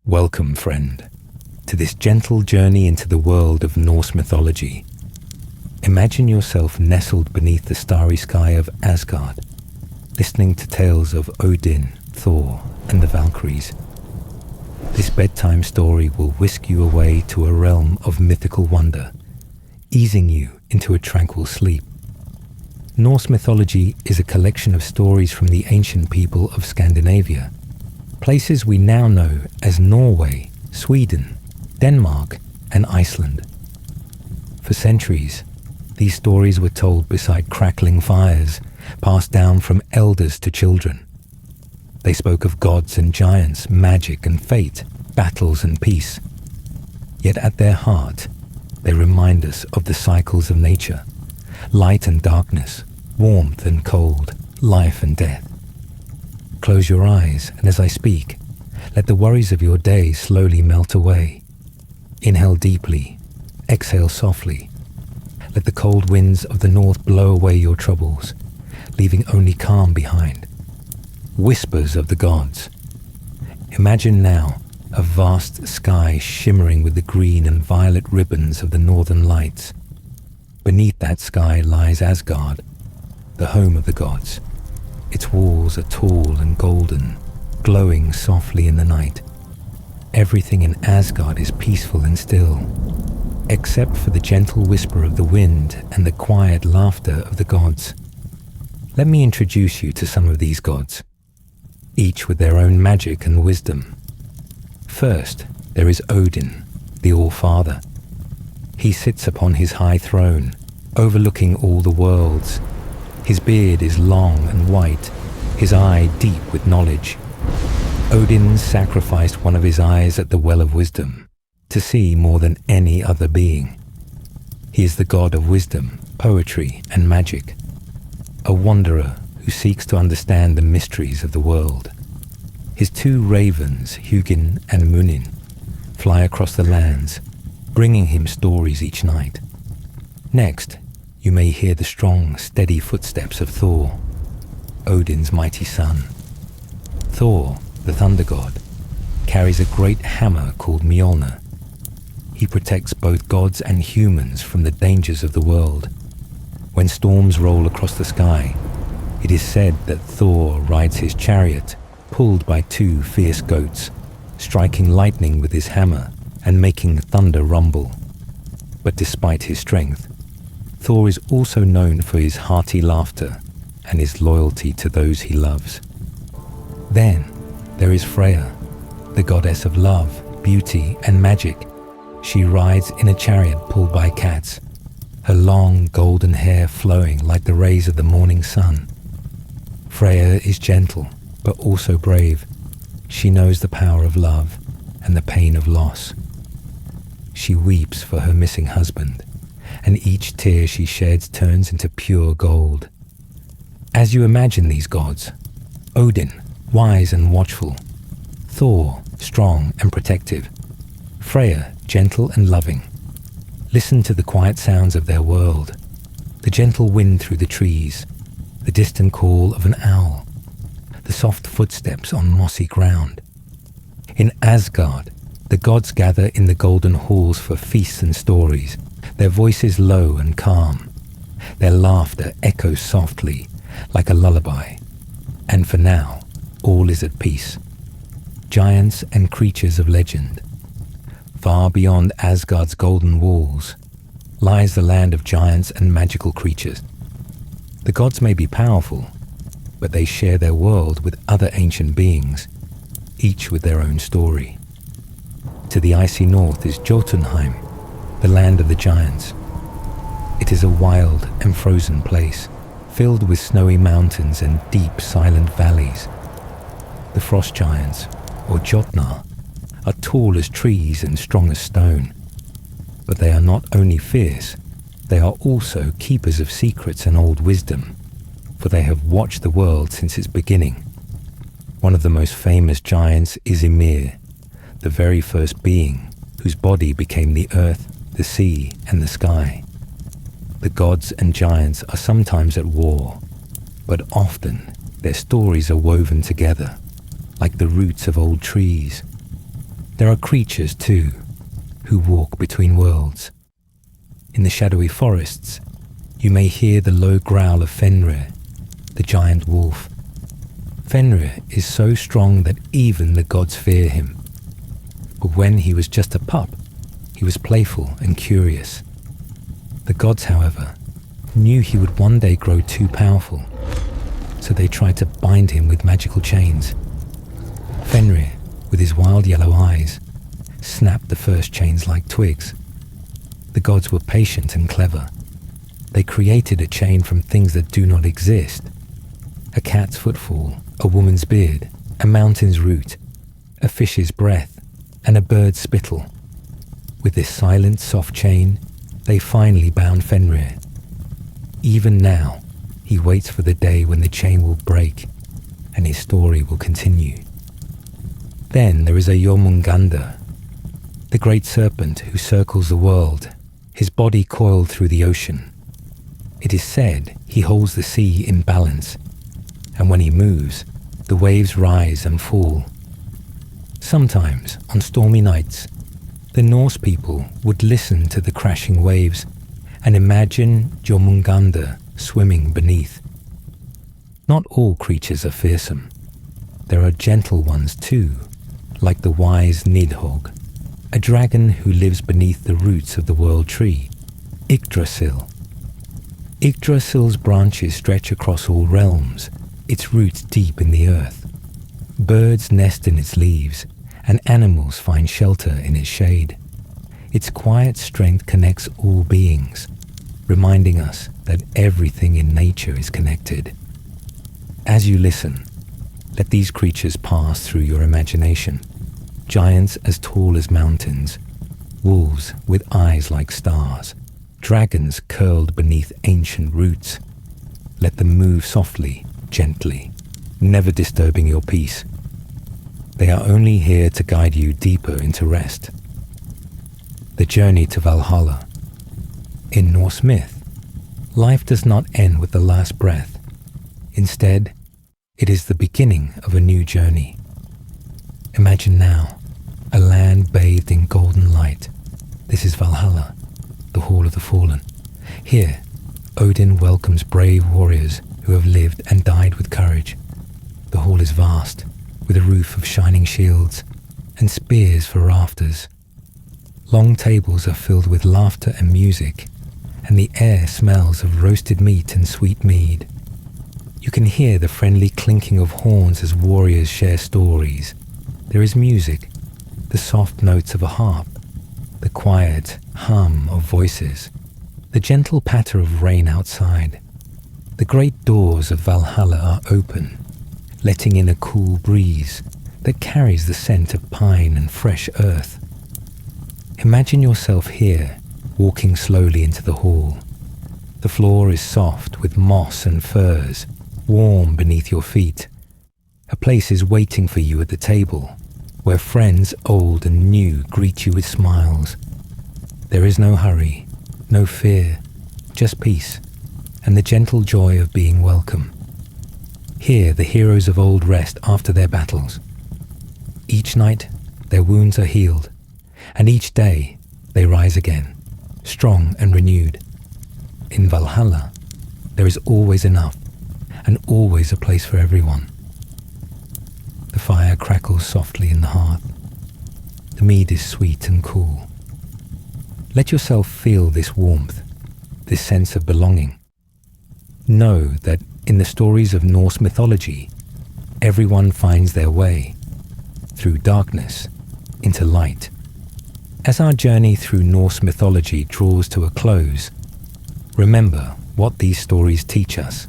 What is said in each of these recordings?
Welcome, friend, to this gentle journey into the world of Norse mythology. Imagine yourself nestled beneath the starry sky of Asgard, listening to tales of Odin, Thor, and the Valkyries. This bedtime story will whisk you away to a realm of mythical wonder, easing you into a tranquil sleep. Norse mythology is a collection of stories from the ancient people of Scandinavia, places we now know as Norway, Sweden, Denmark, and Iceland. For centuries, these stories were told beside crackling fires, passed down from elders to children. They spoke of gods and giants, magic and fate, battles and peace. Yet at their heart, they remind us of the cycles of nature, light and darkness, warmth and cold, life and death. Close your eyes, and as I speak, let the worries of your day slowly melt away. Inhale deeply, exhale softly. Let the cold winds of the north blow away your troubles, leaving only calm behind. Whispers of the gods. Imagine now a vast sky shimmering with the green and violet ribbons of the northern lights. Beneath that sky lies Asgard, the home of the gods. Its walls are tall and golden, glowing softly in the night. Everything in Asgard is peaceful and still, except for the gentle whisper of the wind and the quiet laughter of the gods. Let me introduce you to some of these gods, each with their own magic and wisdom. First, there is Odin, the All-Father. He sits upon his high throne, overlooking all the worlds. His beard is long and white, his eye deep with knowledge. Odin sacrificed one of his eyes at the Well of Wisdom to see more than any other being. He is the god of wisdom, poetry, and magic, a wanderer who seeks to understand the mysteries of the world. His two ravens, Hugin and Munin, fly across the lands, bringing him stories each night. Next, you may hear the strong, steady footsteps of Thor, Odin's mighty son. Thor, the thunder god, carries a great hammer called Mjolnir. He protects both gods and humans from the dangers of the world. When storms roll across the sky, it is said that Thor rides his chariot, pulled by two fierce goats, striking lightning with his hammer and making thunder rumble. But despite his strength, Thor is also known for his hearty laughter and his loyalty to those he loves. Then there is Freya, the goddess of love, beauty, and magic. She rides in a chariot pulled by cats, her long golden hair flowing like the rays of the morning sun. Freya is gentle, but also brave. She knows the power of love and the pain of loss. She weeps for her missing husband, and each tear she sheds turns into pure gold. As you imagine these gods, Odin, wise and watchful; Thor, strong and protective; Freya, gentle and loving. Listen to the quiet sounds of their world, the gentle wind through the trees, the distant call of an owl, the soft footsteps on mossy ground. In Asgard, the gods gather in the golden halls for feasts and stories, their voices low and calm. Their laughter echoes softly, like a lullaby. And for now, all is at peace. Giants and creatures of legend. Far beyond Asgard's golden walls lies the land of giants and magical creatures. The gods may be powerful, but they share their world with other ancient beings, each with their own story. To the icy north is Jotunheim, the land of the giants. It is a wild and frozen place, filled with snowy mountains and deep, silent valleys. The frost giants, or Jotnar, are tall as trees and strong as stone. But they are not only fierce, they are also keepers of secrets and old wisdom, for they have watched the world since its beginning. One of the most famous giants is Ymir, the very first being whose body became the earth, the sea, and the sky. The gods and giants are sometimes at war, but often their stories are woven together, like the roots of old trees. There are creatures, too, who walk between worlds. In the shadowy forests, you may hear the low growl of Fenrir, the giant wolf. Fenrir is so strong that even the gods fear him. But when he was just a pup, he was playful and curious. The gods, however, knew he would one day grow too powerful, so they tried to bind him with magical chains. Fenrir, with his wild yellow eyes, snapped the first chains like twigs. The gods were patient and clever. They created a chain from things that do not exist. A cat's footfall, a woman's beard, a mountain's root, a fish's breath, and a bird's spittle. With this silent, soft chain, they finally bound Fenrir. Even now, he waits for the day when the chain will break and his story will continue. Then there is a Jormungandr, the great serpent who circles the world, his body coiled through the ocean. It is said he holds the sea in balance, and when he moves, the waves rise and fall. Sometimes, on stormy nights, the Norse people would listen to the crashing waves and imagine Jormungandr swimming beneath. Not all creatures are fearsome. There are gentle ones too, like the wise Nidhogg, a dragon who lives beneath the roots of the world tree, Yggdrasil. Yggdrasil's branches stretch across all realms, its roots deep in the earth. Birds nest in its leaves, and animals find shelter in its shade. Its quiet strength connects all beings, reminding us that everything in nature is connected. As you listen, let these creatures pass through your imagination. Giants as tall as mountains, wolves with eyes like stars, dragons curled beneath ancient roots. Let them move softly, gently, never disturbing your peace. They are only here to guide you deeper into rest. The journey to Valhalla. In Norse myth, life does not end with the last breath. Instead, it is the beginning of a new journey. Imagine now, a land bathed in golden light. This is Valhalla, the Hall of the Fallen. Here, Odin welcomes brave warriors who have lived and died with courage. The hall is vast, with a roof of shining shields and spears for rafters. Long tables are filled with laughter and music, and the air smells of roasted meat and sweet mead. You can hear the friendly clinking of horns as warriors share stories. There is music, the soft notes of a harp, the quiet hum of voices, the gentle patter of rain outside. The great doors of Valhalla are open, letting in a cool breeze that carries the scent of pine and fresh earth. Imagine yourself here, walking slowly into the hall. The floor is soft with moss and furs, warm beneath your feet. A place is waiting for you at the table, where friends old and new greet you with smiles. There is no hurry, no fear, just peace, and the gentle joy of being welcome. Here the heroes of old rest after their battles. Each night their wounds are healed, and each day they rise again, strong and renewed. In Valhalla, there is always enough, and always a place for everyone. The fire crackles softly in the hearth. The mead is sweet and cool. Let yourself feel this warmth, this sense of belonging. Know that in the stories of Norse mythology, everyone finds their way, through darkness, into light. As our journey through Norse mythology draws to a close, remember what these stories teach us.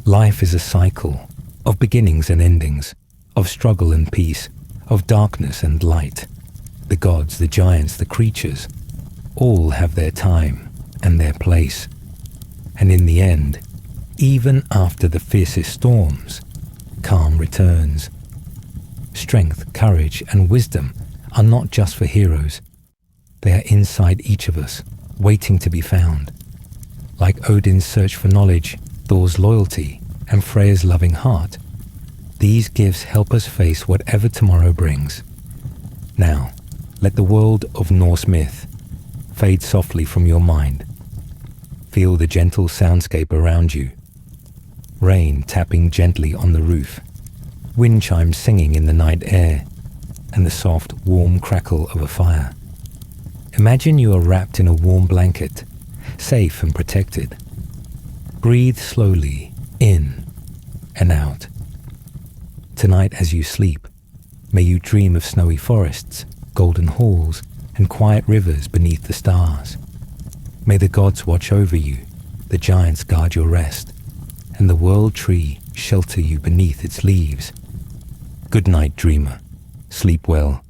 Life is a cycle of beginnings and endings, of struggle and peace, of darkness and light. The gods, the giants, the creatures, all have their time and their place. And in the end, even after the fiercest storms, calm returns. Strength, courage, and wisdom are not just for heroes. They are inside each of us, waiting to be found. Like Odin's search for knowledge, Thor's loyalty, and Freya's loving heart, these gifts help us face whatever tomorrow brings. Now, let the world of Norse myth fade softly from your mind. Feel the gentle soundscape around you. Rain tapping gently on the roof, wind chimes singing in the night air, and the soft, warm crackle of a fire. Imagine you are wrapped in a warm blanket, safe and protected. Breathe slowly in and out. Tonight as you sleep, may you dream of snowy forests, golden halls, and quiet rivers beneath the stars. May the gods watch over you, the giants guard your rest, and the world tree shelter you beneath its leaves. Good night, dreamer. Sleep well.